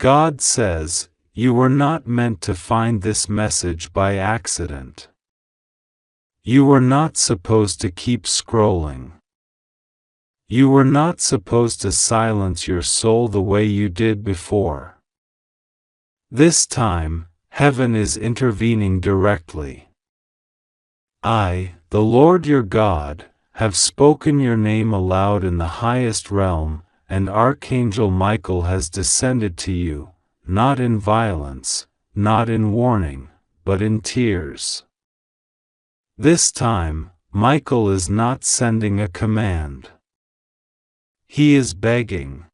God says, you were not meant to find this message by accident. You were not supposed to keep scrolling. You were not supposed to silence your soul the way you did before. This time, heaven is intervening directly. I, the Lord your God, have spoken your name aloud in the highest realm, and Archangel Michael has descended to you, not in violence, not in warning, but in tears. This time, Michael is not sending a command. He is begging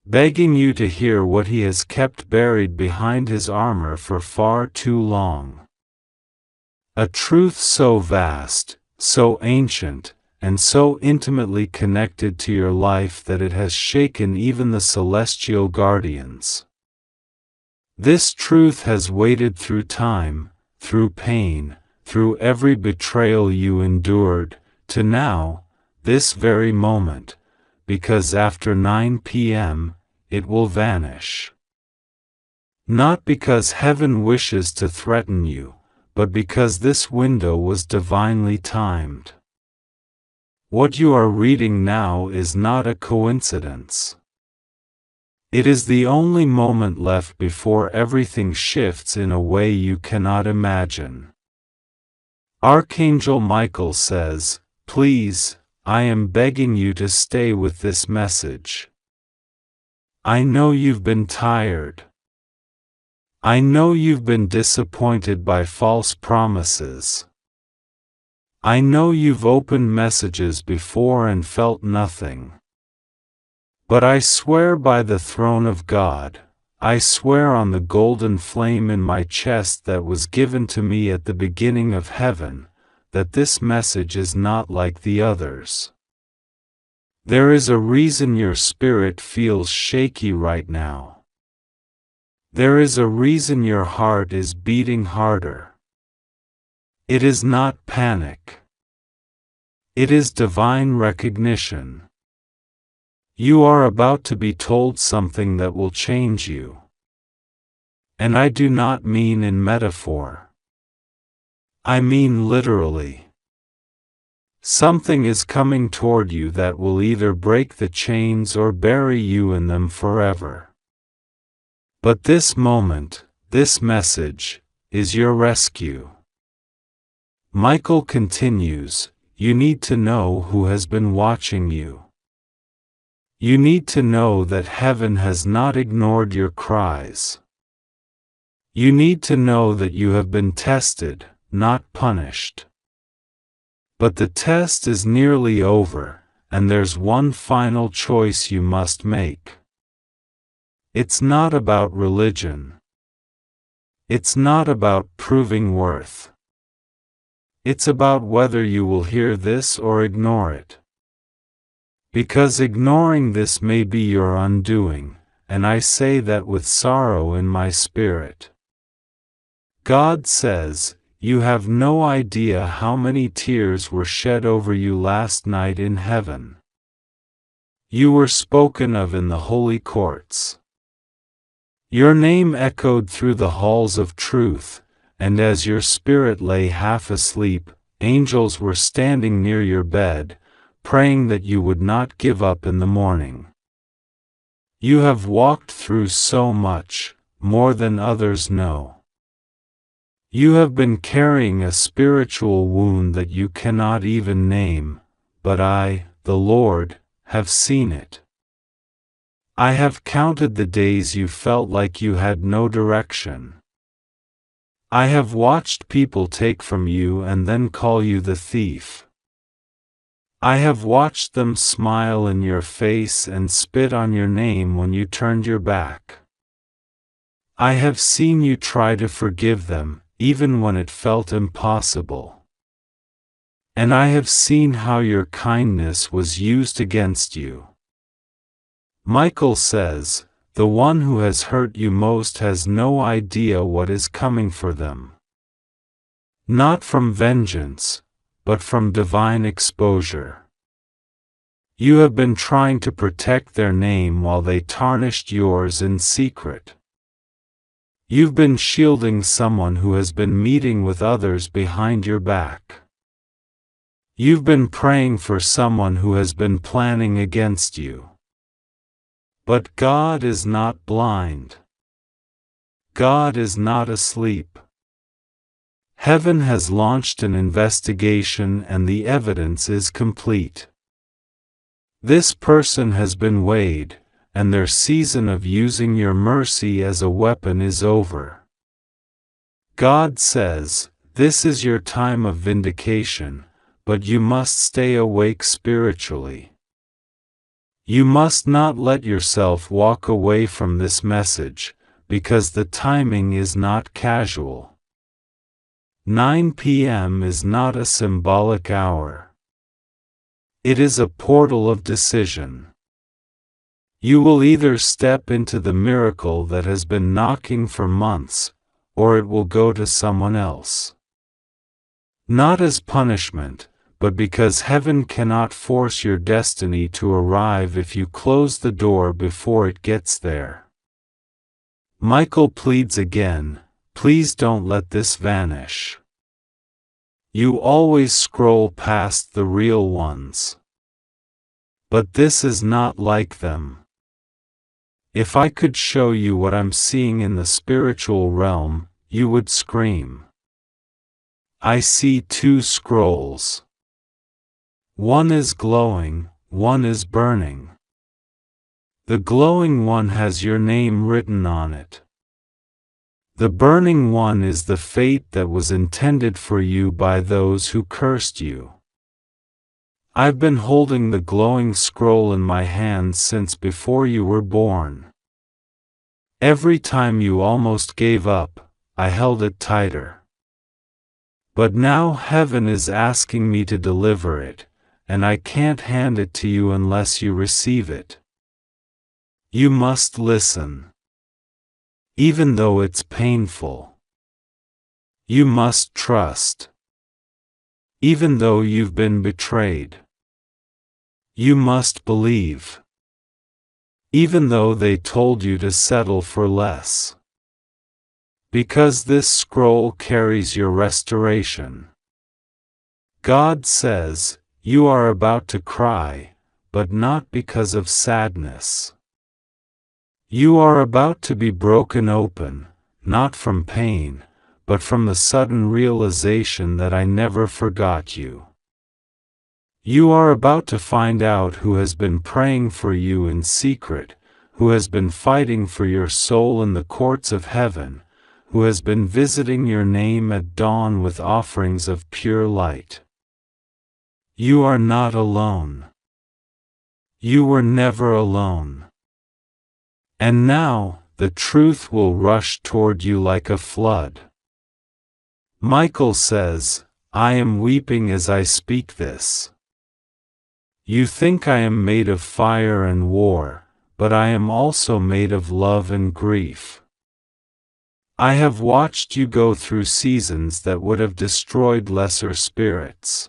you to hear what he has kept buried behind his armor for far too long. A truth so vast, so ancient, and so intimately connected to your life that it has shaken even the celestial guardians. This truth has waited through time, through pain, through every betrayal you endured, to now, this very moment, because after 9 p.m., it will vanish. Not because heaven wishes to threaten you, but because this window was divinely timed. What you are reading now is not a coincidence. It is the only moment left before everything shifts in a way you cannot imagine. Archangel Michael says, please, I am begging you to stay with this message. I know you've been tired. I know you've been disappointed by false promises. I know you've opened messages before and felt nothing. But I swear by the throne of God, I swear on the golden flame in my chest that was given to me at the beginning of heaven, that this message is not like the others. There is a reason your spirit feels shaky right now. There is a reason your heart is beating harder. It is not panic. It is divine recognition. You are about to be told something that will change you. And I do not mean in metaphor. I mean literally. Something is coming toward you that will either break the chains or bury you in them forever. But this moment, this message, is your rescue. Michael continues, you need to know who has been watching you. You need to know that heaven has not ignored your cries. You need to know that you have been tested, not punished. But the test is nearly over, and there's one final choice you must make. It's not about religion. It's not about proving worth. It's about whether you will hear this or ignore it. Because ignoring this may be your undoing, and I say that with sorrow in my spirit. God says, you have no idea how many tears were shed over you last night in heaven. You were spoken of in the holy courts. Your name echoed through the halls of truth, and as your spirit lay half asleep, angels were standing near your bed, praying that you would not give up in the morning. You have walked through so much, more than others know. You have been carrying a spiritual wound that you cannot even name, but I, the Lord, have seen it. I have counted the days you felt like you had no direction. I have watched people take from you and then call you the thief. I have watched them smile in your face and spit on your name when you turned your back. I have seen you try to forgive them, even when it felt impossible. And I have seen how your kindness was used against you. Michael says, the one who has hurt you most has no idea what is coming for them. Not from vengeance, but from divine exposure. You have been trying to protect their name while they tarnished yours in secret. You've been shielding someone who has been meeting with others behind your back. You've been praying for someone who has been planning against you. But God is not blind. God is not asleep. Heaven has launched an investigation and the evidence is complete. This person has been weighed, and their season of using your mercy as a weapon is over. God says, this is your time of vindication, but you must stay awake spiritually. You must not let yourself walk away from this message, because the timing is not casual. 9 p.m. is not a symbolic hour. It is a portal of decision. You will either step into the miracle that has been knocking for months, or it will go to someone else. Not as punishment, but because heaven cannot force your destiny to arrive if you close the door before it gets there. Michael pleads again, please don't let this vanish. You always scroll past the real ones. But this is not like them. If I could show you what I'm seeing in the spiritual realm, you would scream. I see 2 scrolls. One is glowing, one is burning. The glowing one has your name written on it. The burning one is the fate that was intended for you by those who cursed you. I've been holding the glowing scroll in my hand since before you were born. Every time you almost gave up, I held it tighter. But now heaven is asking me to deliver it, and I can't hand it to you unless you receive it. You must listen. Even though it's painful. You must trust. Even though you've been betrayed. You must believe. Even though they told you to settle for less. Because this scroll carries your restoration. God says, you are about to cry, but not because of sadness. You are about to be broken open, not from pain, but from the sudden realization that I never forgot you. You are about to find out who has been praying for you in secret, who has been fighting for your soul in the courts of heaven, who has been visiting your name at dawn with offerings of pure light. You are not alone. You were never alone. And now, the truth will rush toward you like a flood. Michael says, I am weeping as I speak this. You think I am made of fire and war, but I am also made of love and grief. I have watched you go through seasons that would have destroyed lesser spirits.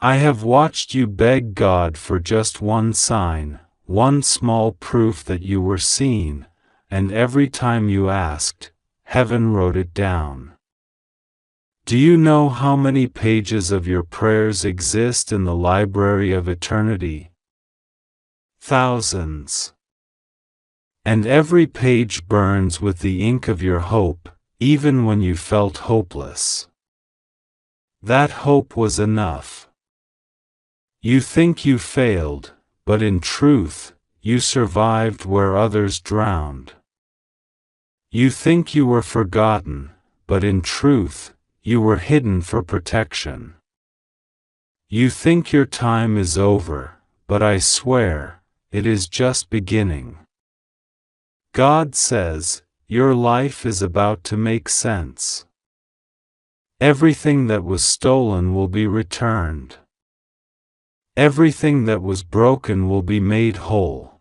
I have watched you beg God for just one sign, one small proof that you were seen, and every time you asked, heaven wrote it down. Do you know how many pages of your prayers exist in the library of eternity? Thousands. And every page burns with the ink of your hope, even when you felt hopeless. That hope was enough. You think you failed, but in truth, you survived where others drowned. You think you were forgotten, but in truth, you were hidden for protection. You think your time is over, but I swear, it is just beginning. God says, your life is about to make sense. Everything that was stolen will be returned. Everything that was broken will be made whole.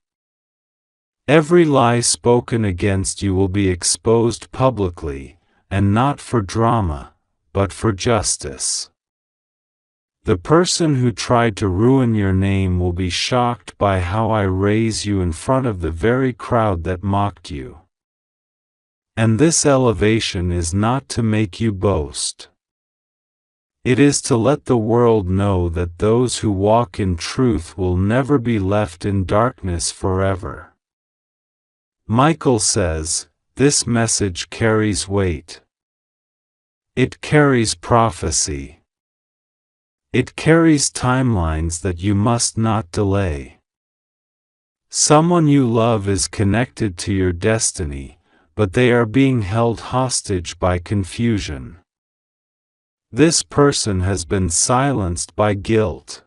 Every lie spoken against you will be exposed publicly, and not for drama, but for justice. The person who tried to ruin your name will be shocked by how I raise you in front of the very crowd that mocked you. And this elevation is not to make you boast. It is to let the world know that those who walk in truth will never be left in darkness forever. Michael says, this message carries weight. It carries prophecy. It carries timelines that you must not delay. Someone you love is connected to your destiny, but they are being held hostage by confusion. This person has been silenced by guilt.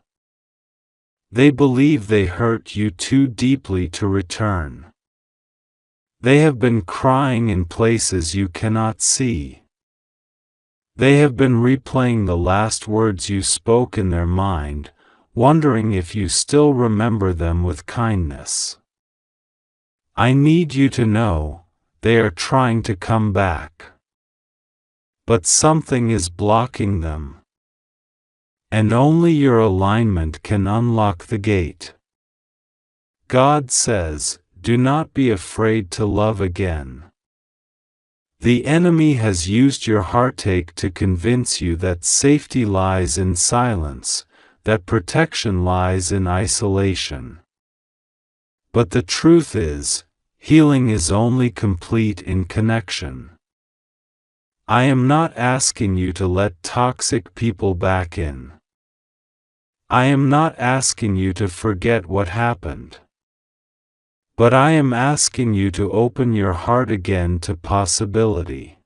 They believe they hurt you too deeply to return. They have been crying in places you cannot see. They have been replaying the last words you spoke in their mind, wondering if you still remember them with kindness. I need you to know, they are trying to come back. But something is blocking them. And only your alignment can unlock the gate. God says, do not be afraid to love again. The enemy has used your heartache to convince you that safety lies in silence, that protection lies in isolation. But the truth is, healing is only complete in connection. I am not asking you to let toxic people back in. I am not asking you to forget what happened. But I am asking you to open your heart again to possibility.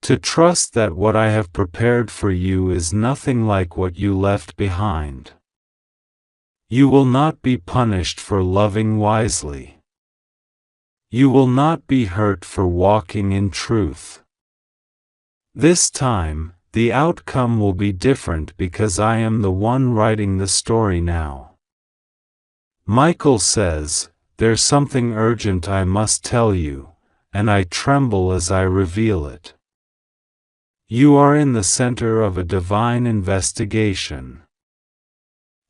To trust that what I have prepared for you is nothing like what you left behind. You will not be punished for loving wisely. You will not be hurt for walking in truth. This time, the outcome will be different because I am the one writing the story now. Michael says, there's something urgent I must tell you, and I tremble as I reveal it. You are in the center of a divine investigation.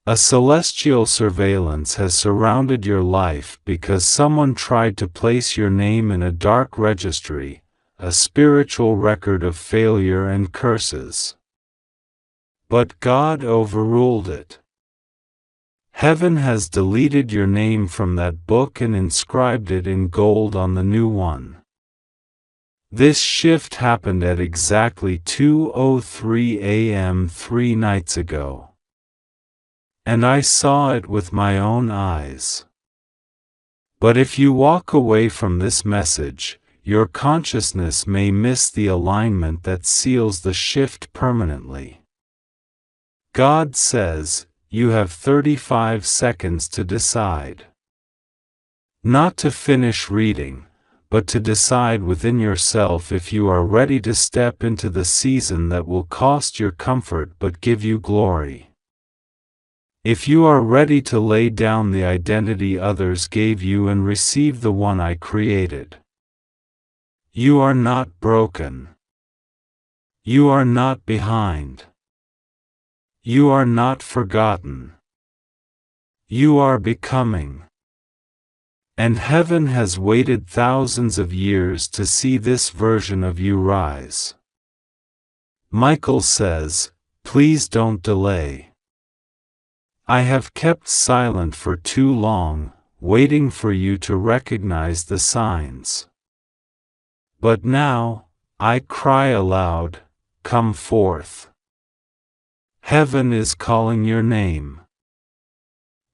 A celestial surveillance has surrounded your life because someone tried to place your name in a dark registry, a spiritual record of failure and curses. But God overruled it. Heaven has deleted your name from that book and inscribed it in gold on the new one. This shift happened at exactly 2:03 a.m. 3 nights ago. And I saw it with my own eyes. But if you walk away from this message, your consciousness may miss the alignment that seals the shift permanently. God says, you have 35 seconds to decide. Not to finish reading, but to decide within yourself if you are ready to step into the season that will cost your comfort but give you glory. If you are ready to lay down the identity others gave you and receive the one I created. You are not broken. You are not behind. You are not forgotten. You are becoming. And heaven has waited thousands of years to see this version of you rise. Michael says, please don't delay. I have kept silent for too long, waiting for you to recognize the signs. But now, I cry aloud, come forth. Heaven is calling your name.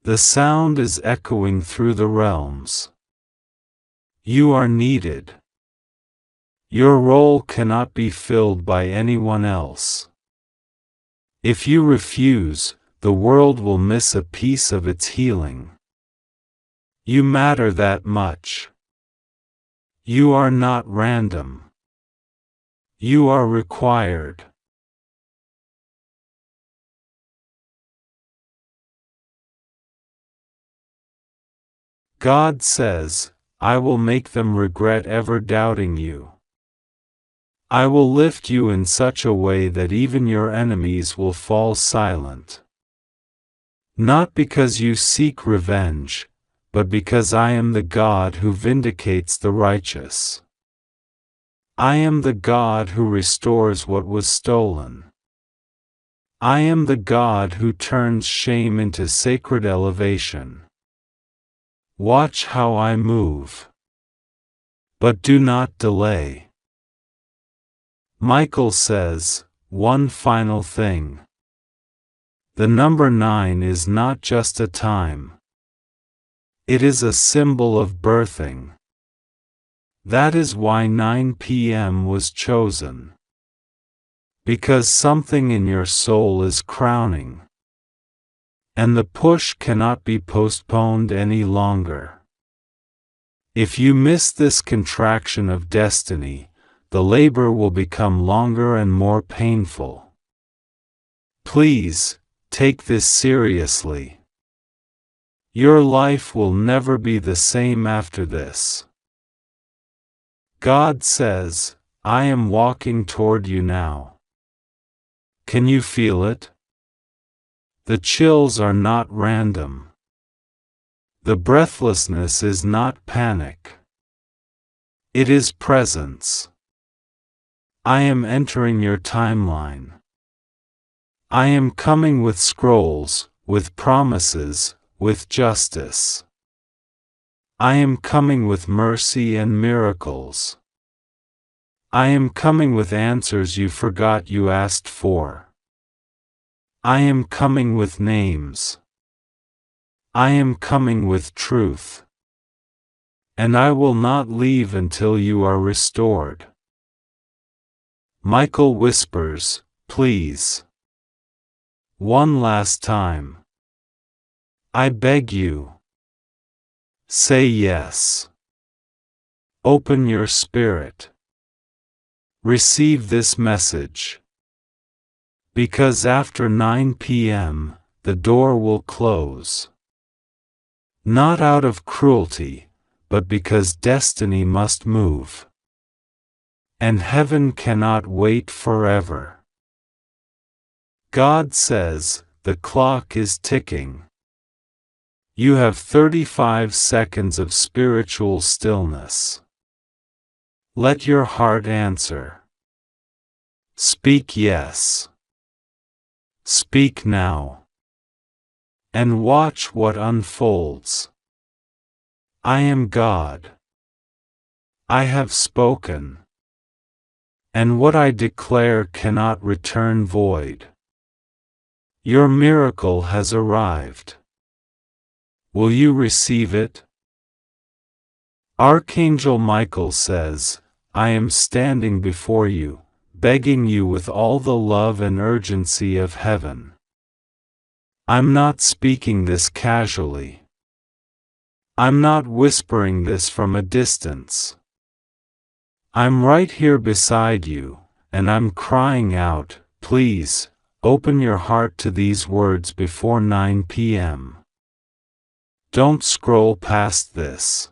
The sound is echoing through the realms. You are needed. Your role cannot be filled by anyone else. If you refuse, the world will miss a piece of its healing. You matter that much. You are not random. You are required. God says, I will make them regret ever doubting you. I will lift you in such a way that even your enemies will fall silent. Not because you seek revenge, but because I am the God who vindicates the righteous. I am the God who restores what was stolen. I am the God who turns shame into sacred elevation. Watch how I move. But do not delay. Michael says, one final thing. The number 9 is not just a time. It is a symbol of birthing. That is why 9 p.m. was chosen. Because something in your soul is crowning. And the push cannot be postponed any longer. If you miss this contraction of destiny, the labor will become longer and more painful. Please, take this seriously. Your life will never be the same after this. God says, I am walking toward you now. Can you feel it? The chills are not random. The breathlessness is not panic. It is presence. I am entering your timeline. I am coming with scrolls, with promises, with justice. I am coming with mercy and miracles. I am coming with answers you forgot you asked for. I am coming with names. I am coming with truth. And I will not leave until you are restored. Michael whispers, please. One last time. I beg you. Say yes. Open your spirit. Receive this message. Because after 9 p.m., the door will close. Not out of cruelty, but because destiny must move. And heaven cannot wait forever. God says, the clock is ticking. You have 35 seconds of spiritual stillness. Let your heart answer. Speak yes. Speak now. And watch what unfolds. I am God. I have spoken. And what I declare cannot return void. Your miracle has arrived. Will you receive it? Archangel Michael says, I am standing before you, begging you with all the love and urgency of heaven. I'm not speaking this casually. I'm not whispering this from a distance. I'm right here beside you, and I'm crying out, please, open your heart to these words before 9 p.m. Don't scroll past this.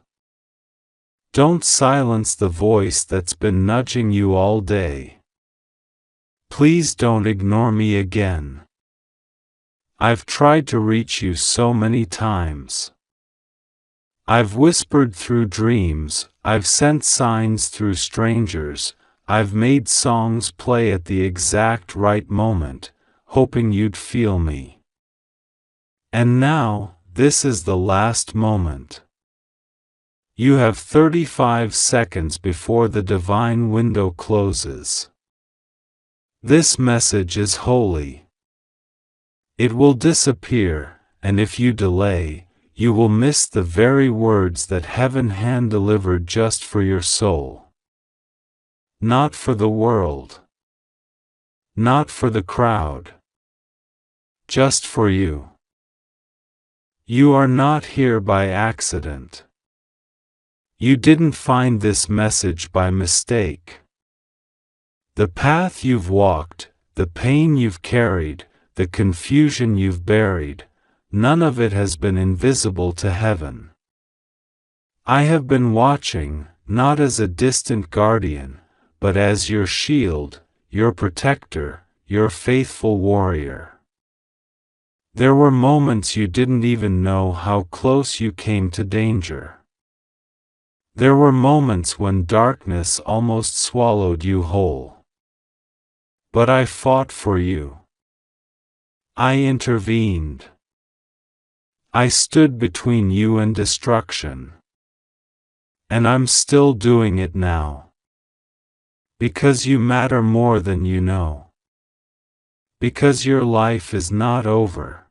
Don't silence the voice that's been nudging you all day. Please don't ignore me again. I've tried to reach you so many times. I've whispered through dreams, I've sent signs through strangers, I've made songs play at the exact right moment, hoping you'd feel me. And now, this is the last moment. You have 35 seconds before the divine window closes. This message is holy. It will disappear, and if you delay, you will miss the very words that heaven hand-delivered just for your soul. Not for the world. Not for the crowd. Just for you. You are not here by accident. You didn't find this message by mistake. The path you've walked, the pain you've carried, the confusion you've buried, none of it has been invisible to heaven. I have been watching, not as a distant guardian, but as your shield, your protector, your faithful warrior. There were moments you didn't even know how close you came to danger. There were moments when darkness almost swallowed you whole. But I fought for you. I intervened. I stood between you and destruction. And I'm still doing it now. Because you matter more than you know. Because your life is not over.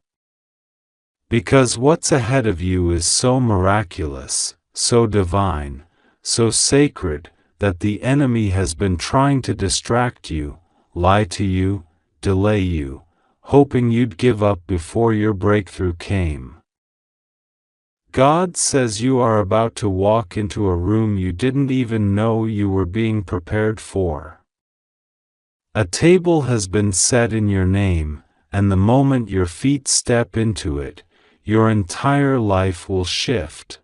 Because what's ahead of you is so miraculous, so divine, so sacred, that the enemy has been trying to distract you, lie to you, delay you, hoping you'd give up before your breakthrough came. God says you are about to walk into a room you didn't even know you were being prepared for. A table has been set in your name, and the moment your feet step into it, your entire life will shift.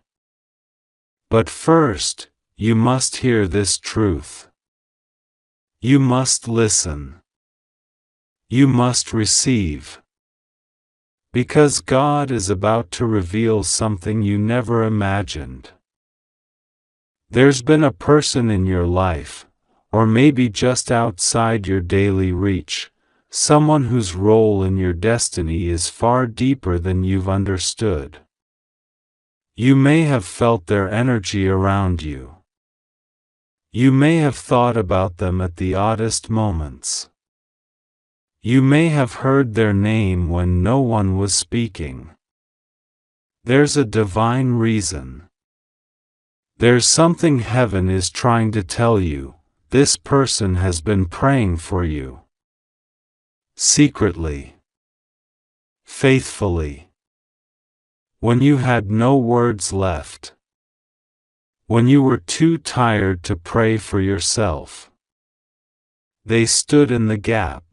But first, you must hear this truth. You must listen. You must receive. Because God is about to reveal something you never imagined. There's been a person in your life, or maybe just outside your daily reach, someone whose role in your destiny is far deeper than you've understood. You may have felt their energy around you. You may have thought about them at the oddest moments. You may have heard their name when no one was speaking. There's a divine reason. There's something heaven is trying to tell you. This person has been praying for you. Secretly. Faithfully. When you had no words left. When you were too tired to pray for yourself. They stood in the gap.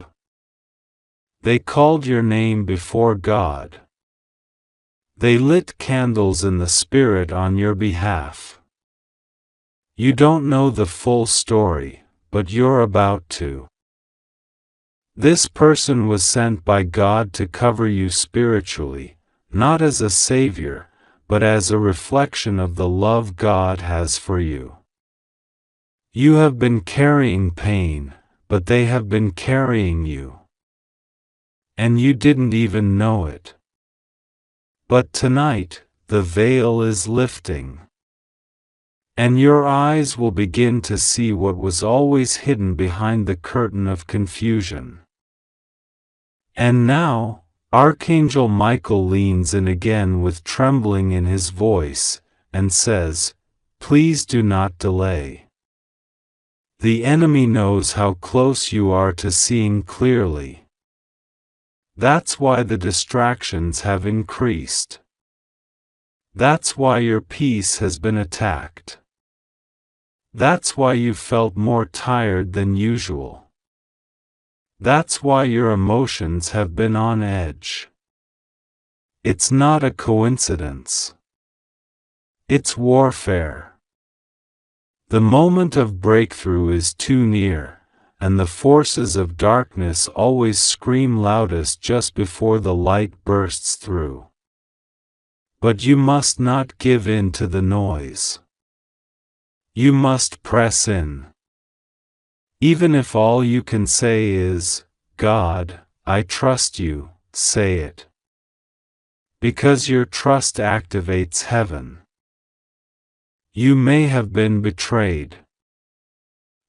They called your name before God. They lit candles in the Spirit on your behalf. You don't know the full story, but you're about to. This person was sent by God to cover you spiritually, not as a savior, but as a reflection of the love God has for you. You have been carrying pain, but they have been carrying you. And you didn't even know it. But tonight, the veil is lifting. And your eyes will begin to see what was always hidden behind the curtain of confusion. And now, Archangel Michael leans in again with trembling in his voice, and says, "Please do not delay." The enemy knows how close you are to seeing clearly. That's why the distractions have increased. That's why your peace has been attacked. That's why you felt more tired than usual. That's why your emotions have been on edge. It's not a coincidence. It's warfare. The moment of breakthrough is too near. And the forces of darkness always scream loudest just before the light bursts through. But you must not give in to the noise. You must press in. Even if all you can say is, "God, I trust you," say it. Because your trust activates heaven. You may have been betrayed.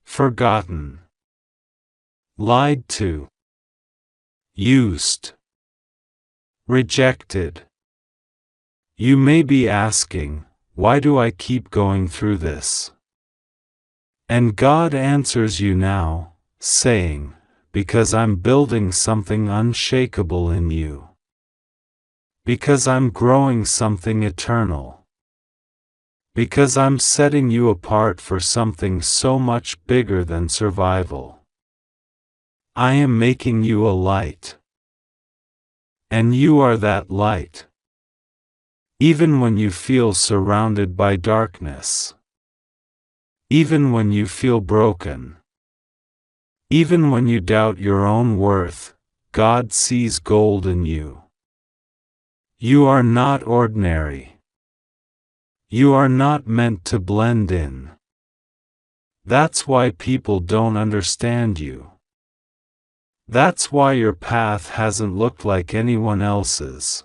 Forgotten. Lied to. Used. Rejected. You may be asking, why do I keep going through this? And God answers you now, saying, because I'm building something unshakable in you. Because I'm growing something eternal. Because I'm setting you apart for something so much bigger than survival. I am making you a light. And you are that light. Even when you feel surrounded by darkness. Even when you feel broken. Even when you doubt your own worth, God sees gold in you. You are not ordinary. You are not meant to blend in. That's why people don't understand you. That's why your path hasn't looked like anyone else's.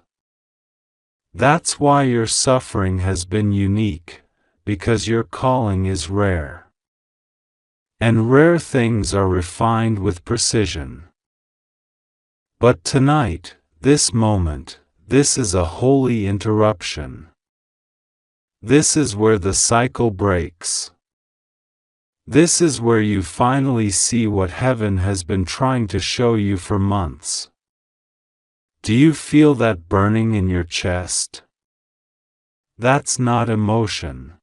That's why your suffering has been unique, because your calling is rare. And rare things are refined with precision. But tonight, this moment, this is a holy interruption. This is where the cycle breaks. This is where you finally see what heaven has been trying to show you for months. Do you feel that burning in your chest? That's not emotion.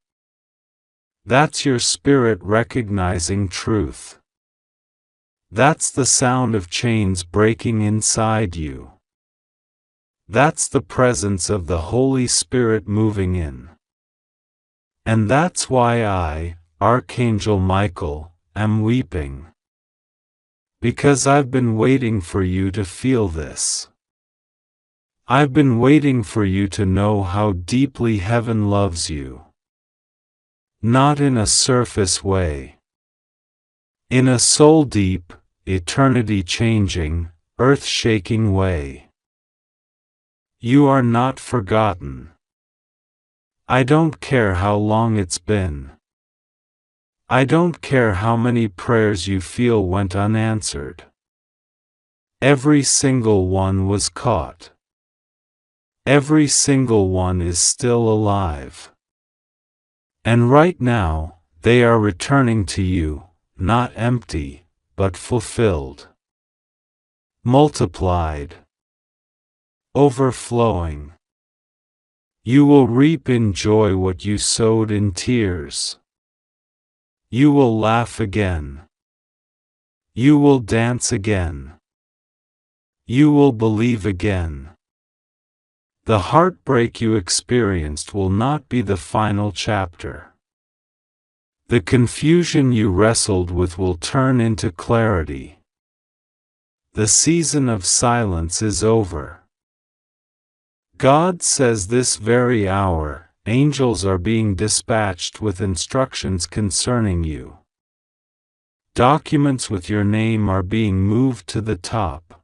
That's your spirit recognizing truth. That's the sound of chains breaking inside you. That's the presence of the Holy Spirit moving in. And that's why I, Archangel Michael, am weeping. Because I've been waiting for you to feel this. I've been waiting for you to know how deeply heaven loves you. Not in a surface way. In a soul-deep, eternity-changing, earth-shaking way. You are not forgotten. I don't care how long it's been. I don't care how many prayers you feel went unanswered. Every single one was caught. Every single one is still alive. And right now, they are returning to you, not empty, but fulfilled. Multiplied. Overflowing. You will reap in joy what you sowed in tears. You will laugh again. You will dance again. You will believe again. The heartbreak you experienced will not be the final chapter. The confusion you wrestled with will turn into clarity. The season of silence is over. God says this very hour, angels are being dispatched with instructions concerning you. Documents with your name are being moved to the top.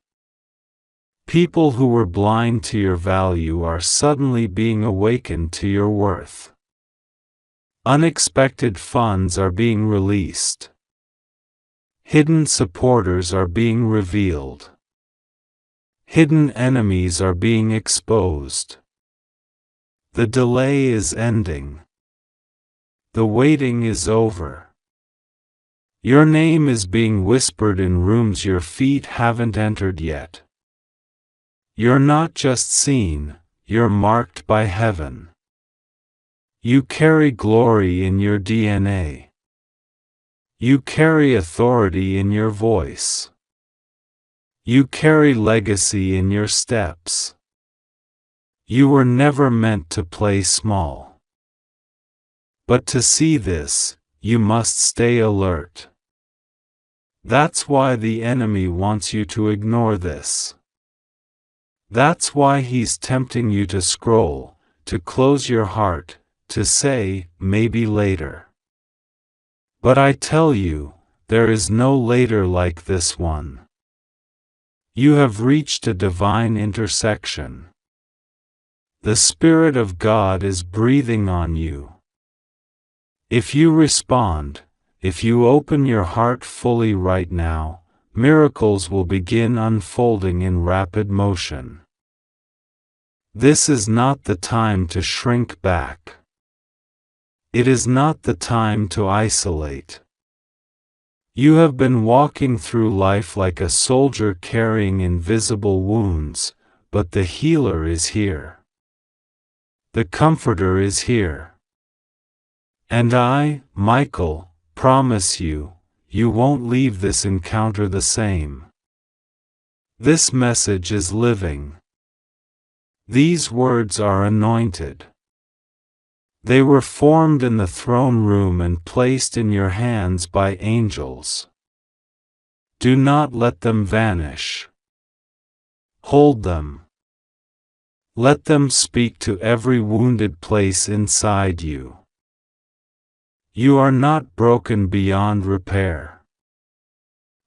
People who were blind to your value are suddenly being awakened to your worth. Unexpected funds are being released. Hidden supporters are being revealed. Hidden enemies are being exposed. The delay is ending. The waiting is over. Your name is being whispered in rooms your feet haven't entered yet. You're not just seen, you're marked by heaven. You carry glory in your DNA. You carry authority in your voice. You carry legacy in your steps. You were never meant to play small. But to see this, you must stay alert. That's why the enemy wants you to ignore this. That's why he's tempting you to scroll, to close your heart, to say, maybe later. But I tell you, there is no later like this one. You have reached a divine intersection. The Spirit of God is breathing on you. If you respond, if you open your heart fully right now, miracles will begin unfolding in rapid motion. This is not the time to shrink back. It is not the time to isolate. You have been walking through life like a soldier carrying invisible wounds, but the healer is here. The Comforter is here. And I, Michael, promise you, you won't leave this encounter the same. This message is living. These words are anointed. They were formed in the throne room and placed in your hands by angels. Do not let them vanish. Hold them. Let them speak to every wounded place inside you. You are not broken beyond repair.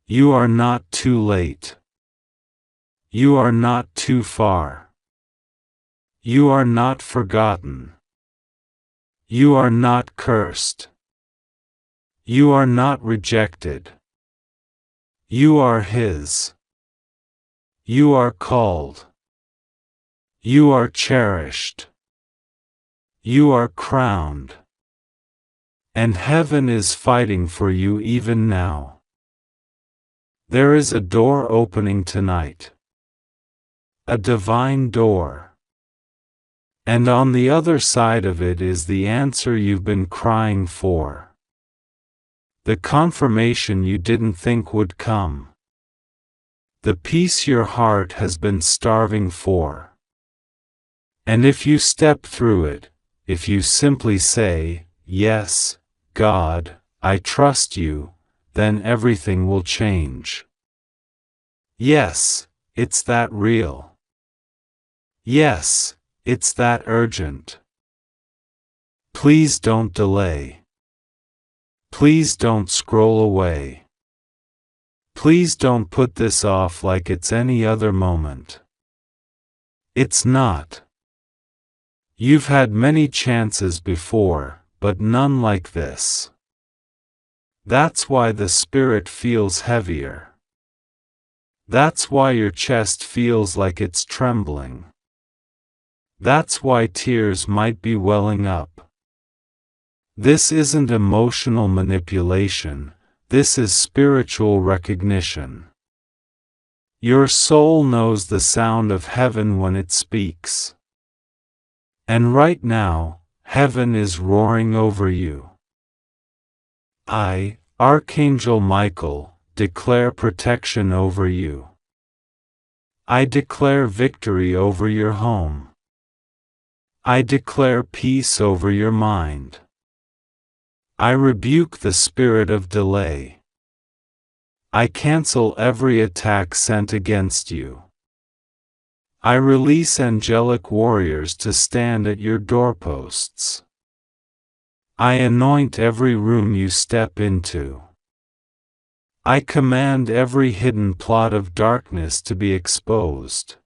You are not too late. You are not too far. You are not forgotten. You are not cursed. You are not rejected. You are His. You are called. You are cherished. You are crowned. And heaven is fighting for you even now. There is a door opening tonight. A divine door. And on the other side of it is the answer you've been crying for. The confirmation you didn't think would come. The peace your heart has been starving for. And if you step through it, if you simply say, "Yes, God, I trust you," then everything will change. Yes, it's that real. Yes, it's that urgent. Please don't delay. Please don't scroll away. Please don't put this off like it's any other moment. It's not. You've had many chances before, but none like this. That's why the spirit feels heavier. That's why your chest feels like it's trembling. That's why tears might be welling up. This isn't emotional manipulation, this is spiritual recognition. Your soul knows the sound of heaven when it speaks. And right now, heaven is roaring over you. I, Archangel Michael, declare protection over you. I declare victory over your home. I declare peace over your mind. I rebuke the spirit of delay. I cancel every attack sent against you. I release angelic warriors to stand at your doorposts. I anoint every room you step into. I command every hidden plot of darkness to be exposed.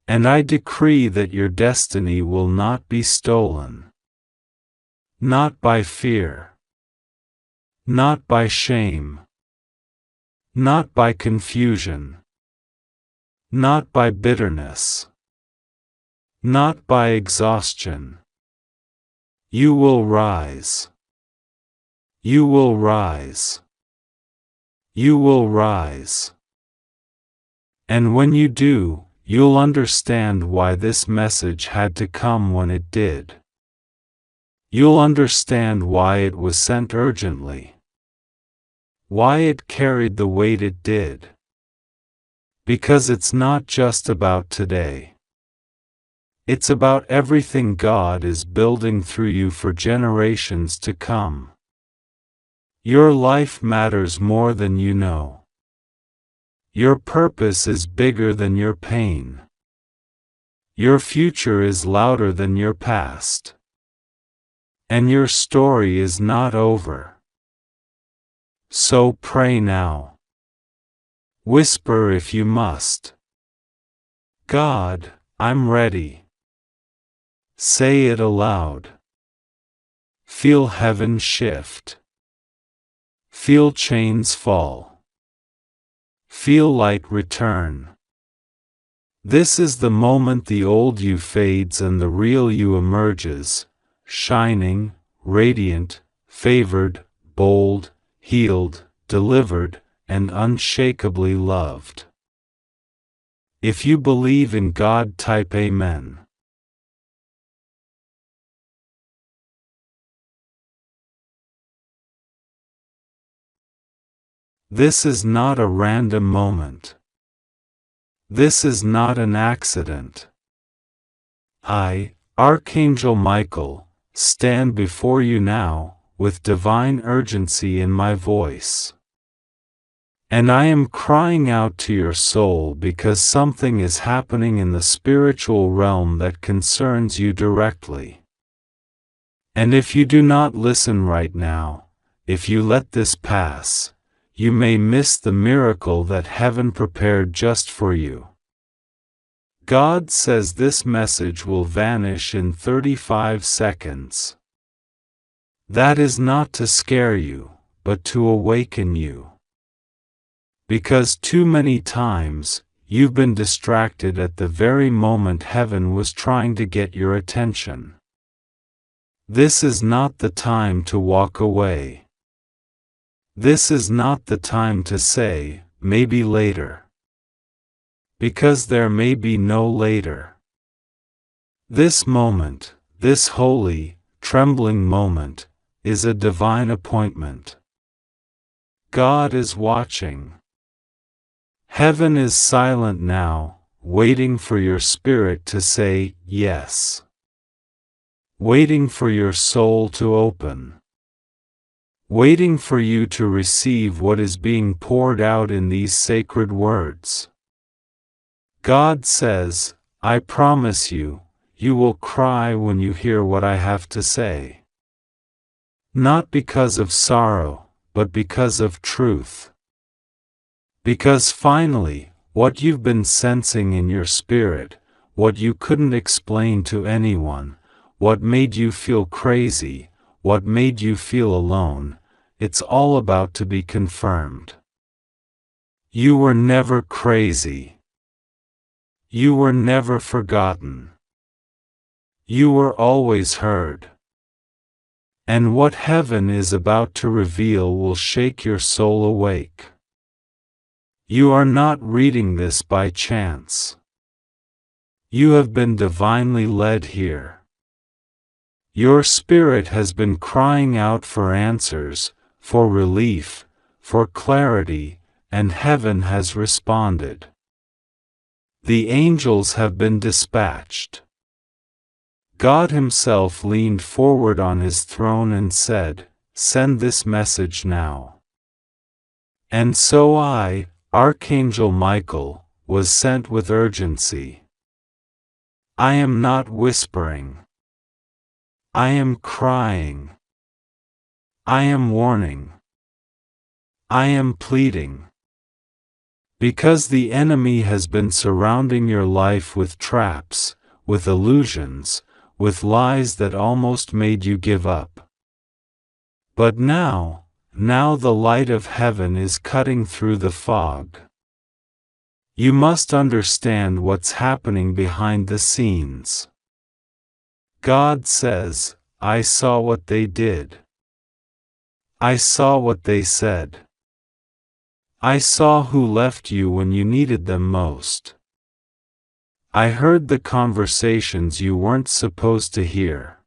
And I decree that your destiny will not be stolen. Not by fear. Not by shame. Not by confusion. Not by bitterness. Not by exhaustion. You will rise. You will rise. You will rise. And when you do, you'll understand why this message had to come when it did. You'll understand why it was sent urgently. Why it carried the weight it did. Because it's not just about today. It's about everything God is building through you for generations to come. Your life matters more than you know. Your purpose is bigger than your pain. Your future is louder than your past. And your story is not over. So pray now. Whisper if you must. God, I'm ready. Say it aloud. Feel heaven shift. Feel chains fall. Feel light return. This is the moment the old you fades and the real you emerges, shining, radiant, favored, bold, healed, delivered, and unshakably loved. If you believe in God, type Amen. This is not a random moment. This is not an accident. I, Archangel Michael, stand before you now, with divine urgency in my voice. And I am crying out to your soul because something is happening in the spiritual realm that concerns you directly. And if you do not listen right now, if you let this pass, you may miss the miracle that heaven prepared just for you. God says this message will vanish in 35 seconds. That is not to scare you, but to awaken you. Because too many times, you've been distracted at the very moment heaven was trying to get your attention. This is not the time to walk away. This is not the time to say, maybe later. Because there may be no later. This moment, this holy, trembling moment, is a divine appointment. God is watching. Heaven is silent now, waiting for your spirit to say yes. Waiting for your soul to open. Waiting for you to receive what is being poured out in these sacred words. God says, I promise you, you will cry when you hear what I have to say. Not because of sorrow, but because of truth. Because finally, what you've been sensing in your spirit, what you couldn't explain to anyone, what made you feel crazy, what made you feel alone, it's all about to be confirmed. You were never crazy. You were never forgotten. You were always heard. And what heaven is about to reveal will shake your soul awake. You are not reading this by chance. You have been divinely led here. Your spirit has been crying out for answers, for relief, for clarity, and heaven has responded. The angels have been dispatched. God Himself leaned forward on His throne and said, "Send this message now." And so I, Archangel Michael, was sent with urgency. I am not whispering. I am crying. I am warning. I am pleading. Because the enemy has been surrounding your life with traps, with illusions, with lies that almost made you give up. But now the light of heaven is cutting through the fog. You must understand what's happening behind the scenes. God says, I saw what they did. I saw what they said. I saw who left you when you needed them most. I heard the conversations you weren't supposed to hear.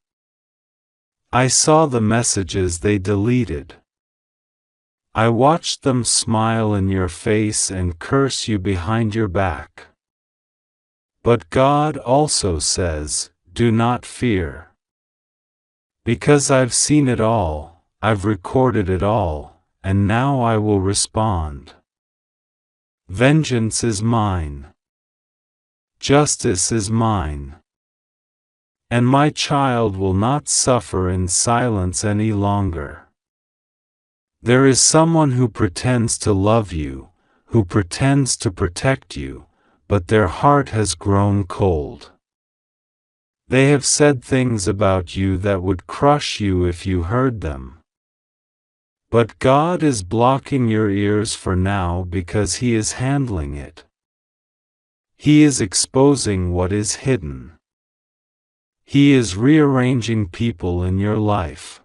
I saw the messages they deleted. I watched them smile in your face and curse you behind your back. But God also says, do not fear. Because I've seen it all, I've recorded it all, and now I will respond. Vengeance is mine. Justice is mine. And my child will not suffer in silence any longer. There is someone who pretends to love you, who pretends to protect you, but their heart has grown cold. They have said things about you that would crush you if you heard them. But God is blocking your ears for now because He is handling it. He is exposing what is hidden. He is rearranging people in your life.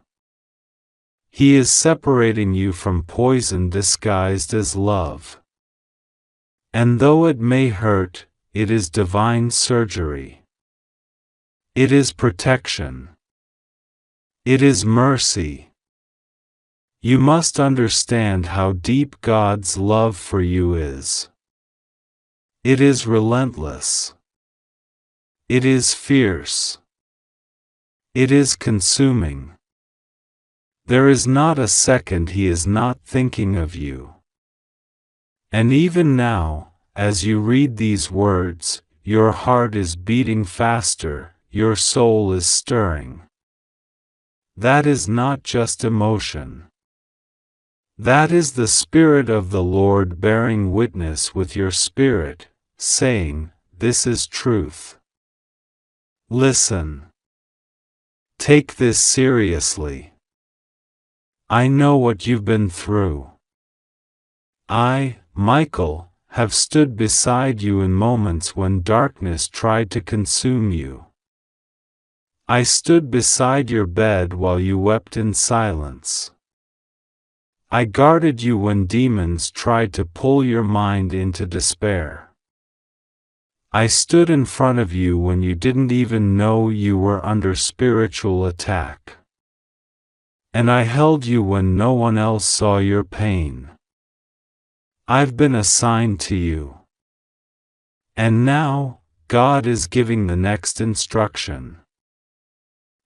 He is separating you from poison disguised as love. And though it may hurt, it is divine surgery. It is protection. It is mercy. You must understand how deep God's love for you is. It is relentless. It is fierce. It is consuming. There is not a second He is not thinking of you. And even now, as you read these words, your heart is beating faster, your soul is stirring. That is not just emotion. That is the Spirit of the Lord bearing witness with your spirit, saying, "This is truth." Listen. Take this seriously. I know what you've been through. I, Michael, have stood beside you in moments when darkness tried to consume you. I stood beside your bed while you wept in silence. I guarded you when demons tried to pull your mind into despair. I stood in front of you when you didn't even know you were under spiritual attack. And I held you when no one else saw your pain. I've been assigned to you. And now, God is giving the next instruction.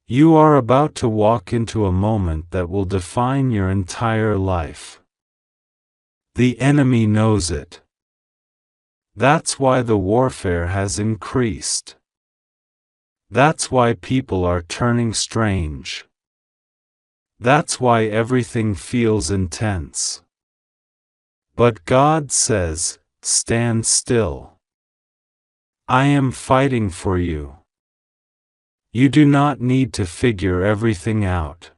You are about to walk into a moment that will define your entire life. The enemy knows it. That's why the warfare has increased. That's why people are turning strange. That's why everything feels intense. But God says, stand still. I am fighting for you. You do not need to figure everything out.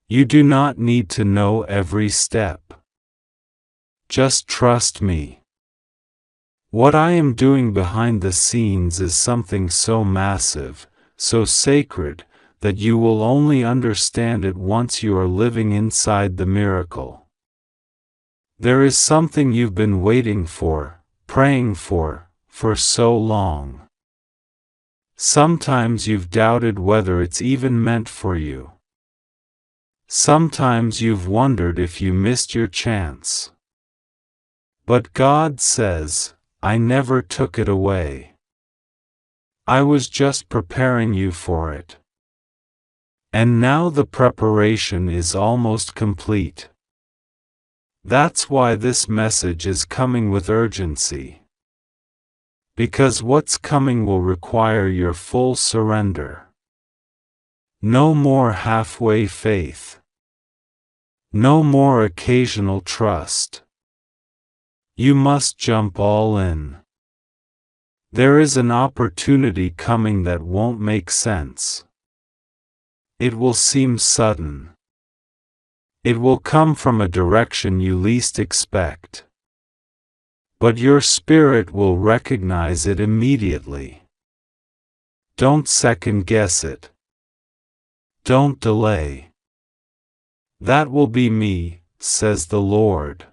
You do not need to know every step. Just trust me. What I am doing behind the scenes is something so massive, so sacred, that you will only understand it once you are living inside the miracle. There is something you've been waiting for, praying for so long. Sometimes you've doubted whether it's even meant for you. Sometimes you've wondered if you missed your chance. But God says, I never took it away. I was just preparing you for it. And now the preparation is almost complete. That's why this message is coming with urgency. Because what's coming will require your full surrender. No more halfway faith. No more occasional trust. You must jump all in. There is an opportunity coming that won't make sense. It will seem sudden. It will come from a direction you least expect. But your spirit will recognize it immediately. Don't second guess it. Don't delay. That will be me, says the Lord.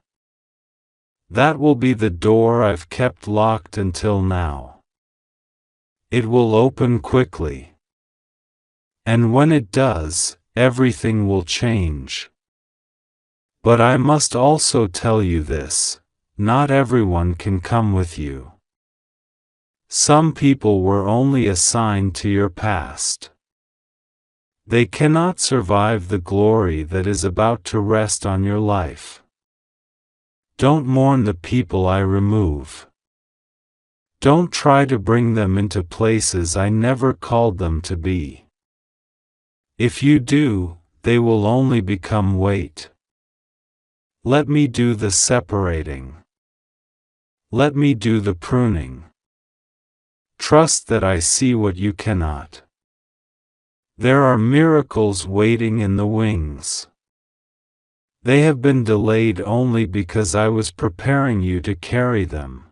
That will be the door I've kept locked until now. It will open quickly. And when it does, everything will change. But I must also tell you this, not everyone can come with you. Some people were only assigned to your past. They cannot survive the glory that is about to rest on your life. Don't mourn the people I remove. Don't try to bring them into places I never called them to be. If you do, they will only become weight. Let me do the separating. Let me do the pruning. Trust that I see what you cannot. There are miracles waiting in the wings. They have been delayed only because I was preparing you to carry them.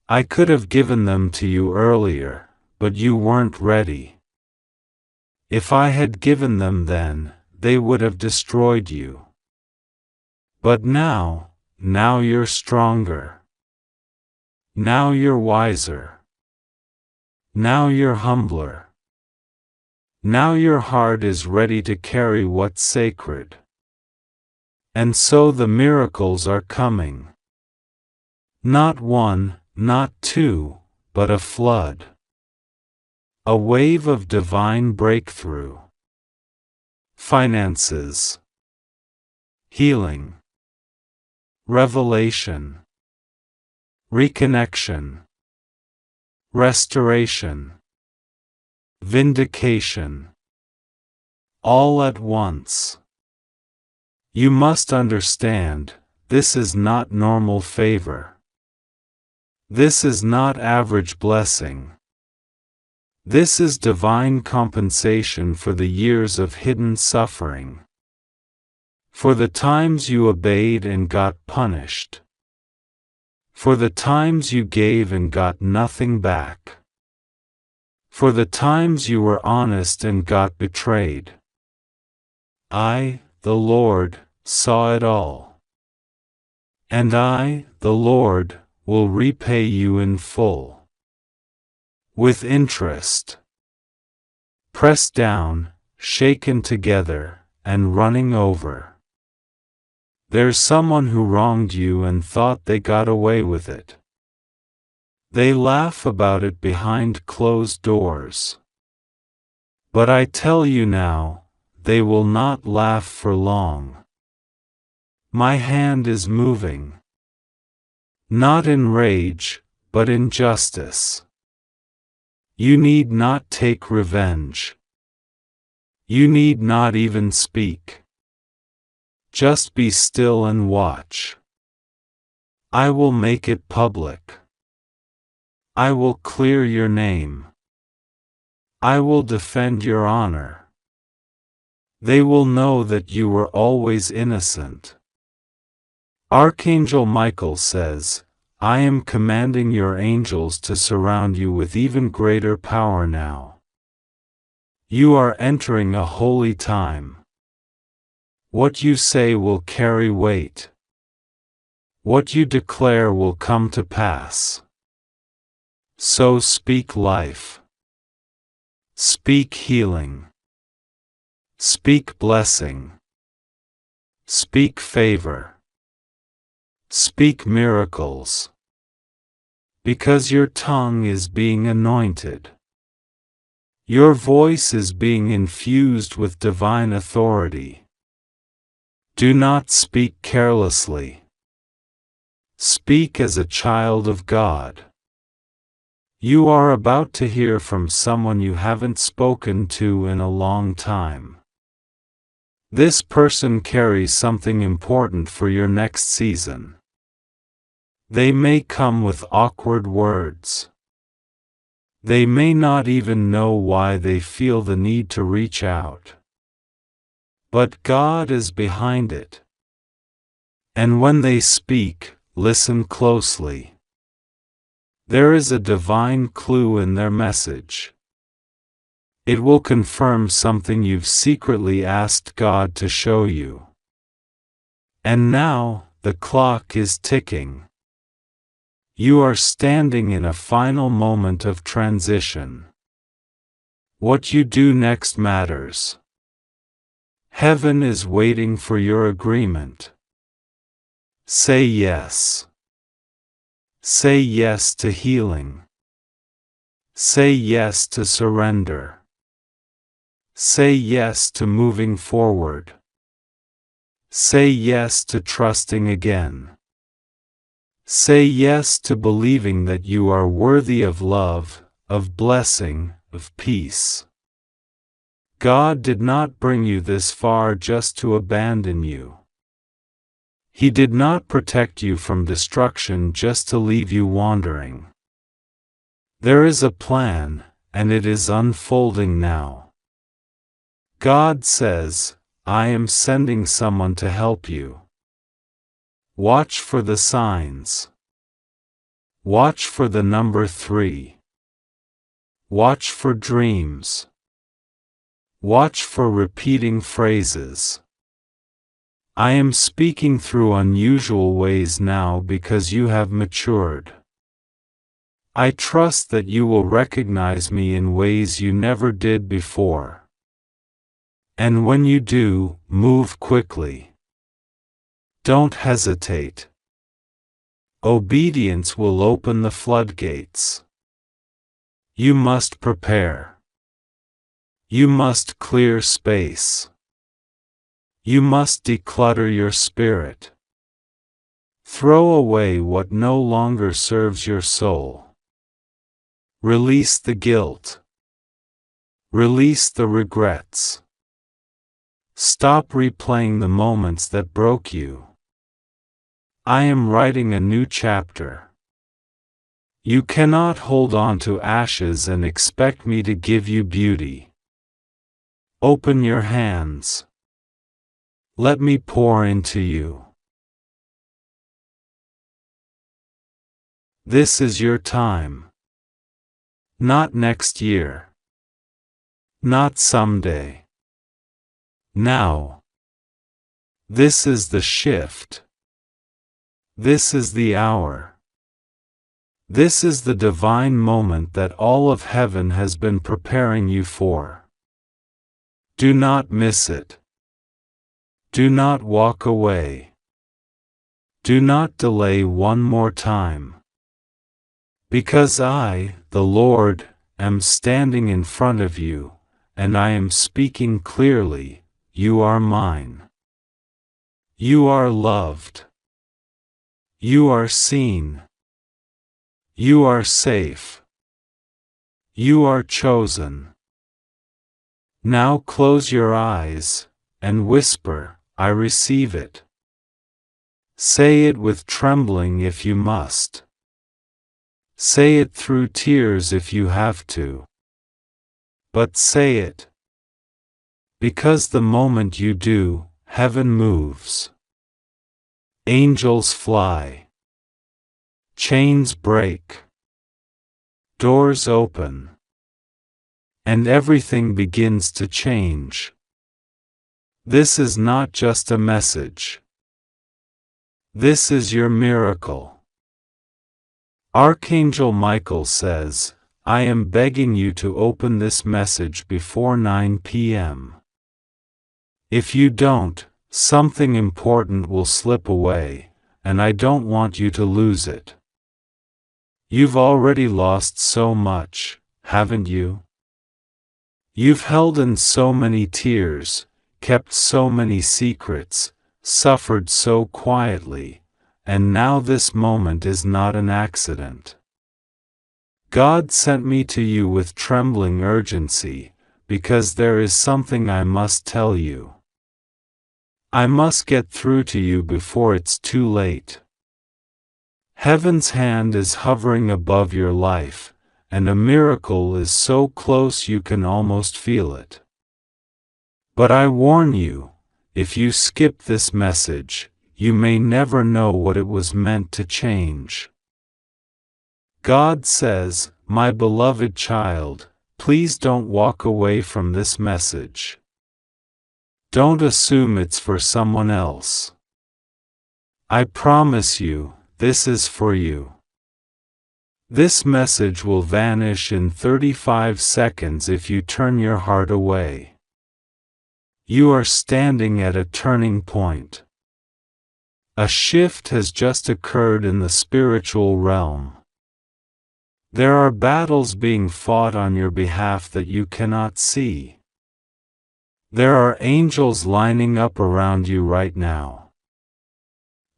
I could have given them to you earlier, but you weren't ready. If I had given them then, they would have destroyed you. But now you're stronger. Now you're wiser. Now you're humbler. Now your heart is ready to carry what's sacred. And so the miracles are coming. Not one, not two, but a flood. A wave of divine breakthrough. Finances. Healing. revelation, reconnection, restoration, vindication, all at once. You must understand, this is not normal favor. This is not average blessing. This is divine compensation for the years of hidden suffering. For the times you obeyed and got punished. For the times you gave and got nothing back. For the times you were honest and got betrayed. I, the Lord, saw it all. And I, the Lord, will repay you in full. With interest. Pressed down, shaken together, and running over. There's someone who wronged you and thought they got away with it. They laugh about it behind closed doors. But I tell you now, they will not laugh for long. My hand is moving. Not in rage, but in justice. You need not take revenge. You need not even speak. Just be still and watch. I will make it public. I will clear your name. I will defend your honor. They will know that you were always innocent. Archangel Michael says, I am commanding your angels to surround you with even greater power now. You are entering a holy time. What you say will carry weight. What you declare will come to pass. So speak life. Speak healing. Speak blessing. Speak favor. Speak miracles. Because your tongue is being anointed. Your voice is being infused with divine authority. Do not speak carelessly. Speak as a child of God. You are about to hear from someone you haven't spoken to in a long time. This person carries something important for your next season. They may come with awkward words. They may not even know why they feel the need to reach out. But God is behind it. And when they speak, listen closely. There is a divine clue in their message. It will confirm something you've secretly asked God to show you. And now, the clock is ticking. You are standing in a final moment of transition. What you do next matters. Heaven is waiting for your agreement. Say yes. Say yes to healing. Say yes to surrender. Say yes to moving forward. Say yes to trusting again. Say yes to believing that you are worthy of love, of blessing, of peace. God did not bring you this far just to abandon you. He did not protect you from destruction just to leave you wandering. There is a plan, and it is unfolding now. God says, I am sending someone to help you. Watch for the signs. Watch for the number 3. Watch for dreams. Watch for repeating phrases. I am speaking through unusual ways now because you have matured. I trust that you will recognize me in ways you never did before. And when you do, move quickly. Don't hesitate. Obedience will open the floodgates. You must prepare. You must clear space. You must declutter your spirit. Throw away what no longer serves your soul. Release the guilt. Release the regrets. Stop replaying the moments that broke you. I am writing a new chapter. You cannot hold on to ashes and expect me to give you beauty. Open your hands. Let me pour into you. This is your time. Not next year. Not someday. Now. This is the shift. This is the hour. This is the divine moment that all of heaven has been preparing you for. Do not miss it. Do not walk away. Do not delay one more time. Because I, the Lord, am standing in front of you, and I am speaking clearly, you are mine. You are loved. You are seen. You are safe. You are chosen. Now close your eyes, and whisper, I receive it. Say it with trembling if you must. Say it through tears if you have to. But say it. Because the moment you do, heaven moves. Angels fly. Chains break. Doors open. And everything begins to change. This is not just a message. This is your miracle. Archangel Michael says, I am begging you to open this message before 9 p.m. If you don't, something important will slip away, and I don't want you to lose it. You've already lost so much, haven't you? You've held in so many tears, kept so many secrets, suffered so quietly, and now this moment is not an accident. God sent me to you with trembling urgency, because there is something I must tell you. I must get through to you before it's too late. Heaven's hand is hovering above your life, and a miracle is so close you can almost feel it. But I warn you, if you skip this message, you may never know what it was meant to change. God says, my beloved child, please don't walk away from this message. Don't assume it's for someone else. I promise you, this is for you. This message will vanish in 35 seconds if you turn your heart away. You are standing at a turning point. A shift has just occurred in the spiritual realm. There are battles being fought on your behalf that you cannot see. There are angels lining up around you right now.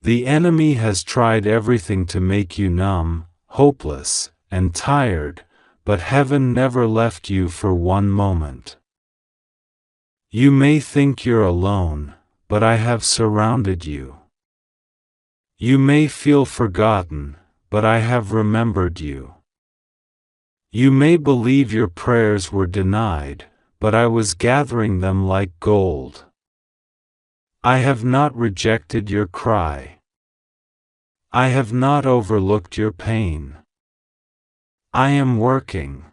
The enemy has tried everything to make you numb, hopeless, and tired, but heaven never left you for one moment. You may think you're alone, but I have surrounded you. You may feel forgotten, but I have remembered you. You may believe your prayers were denied, but I was gathering them like gold. I have not rejected your cry. I have not overlooked your pain. I am working.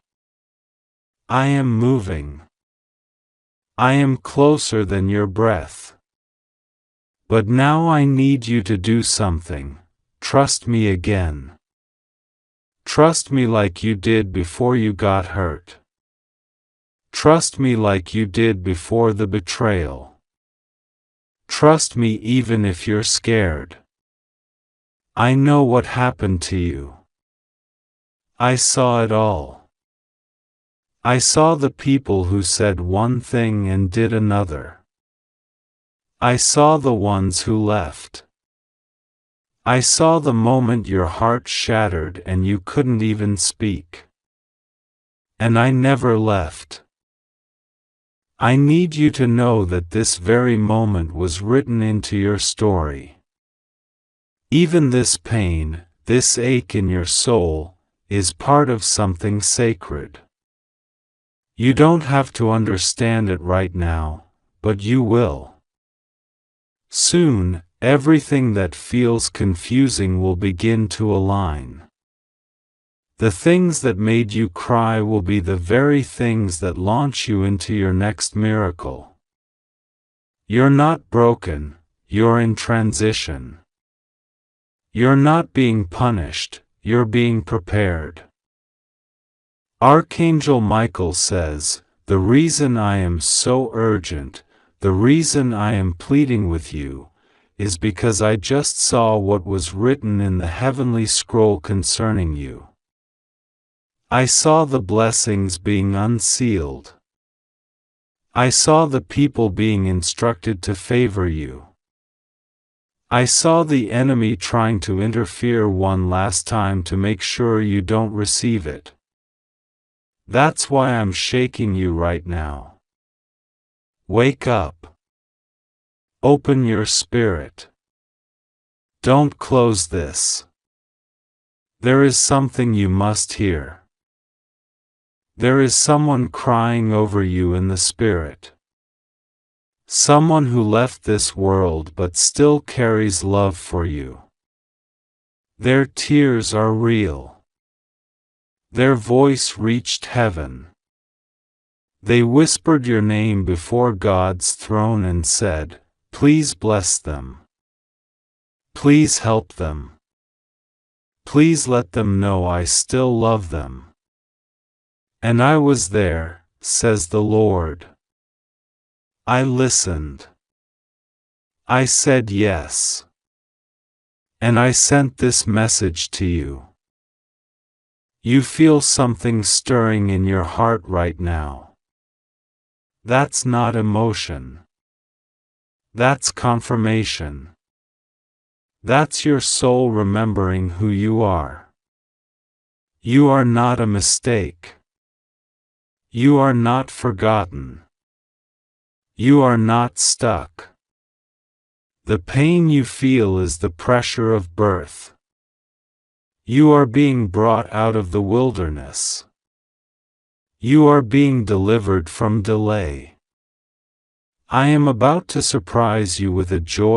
I am moving. I am closer than your breath. But now I need you to do something. Trust me again. Trust me like you did before you got hurt. Trust me like you did before the betrayal. Trust me even if you're scared. I know what happened to you. I saw it all. I saw the people who said one thing and did another. I saw the ones who left. I saw the moment your heart shattered and you couldn't even speak. And I never left. I need you to know that this very moment was written into your story. Even this pain, this ache in your soul, is part of something sacred. You don't have to understand it right now, but you will. Soon, everything that feels confusing will begin to align. The things that made you cry will be the very things that launch you into your next miracle. You're not broken, you're in transition. You're not being punished, you're being prepared. Archangel Michael says, "The reason I am so urgent, the reason I am pleading with you, is because I just saw what was written in the heavenly scroll concerning you. I saw the blessings being unsealed. I saw the people being instructed to favor you. I saw the enemy trying to interfere one last time to make sure you don't receive it. That's why I'm shaking you right now. Wake up. Open your spirit. Don't close this. There is something you must hear. There is someone crying over you in the spirit. Someone who left this world but still carries love for you. Their tears are real. Their voice reached heaven. They whispered your name before God's throne and said, "Please bless them. Please help them. Please let them know I still love them." And I was there, says the Lord. I listened. I said yes. And I sent this message to you. You feel something stirring in your heart right now. That's not emotion. That's confirmation. That's your soul remembering who you are. You are not a mistake. You are not forgotten. You are not stuck. The pain you feel is the pressure of birth. You are being brought out of the wilderness. You are being delivered from delay. I am about to surprise you with a joy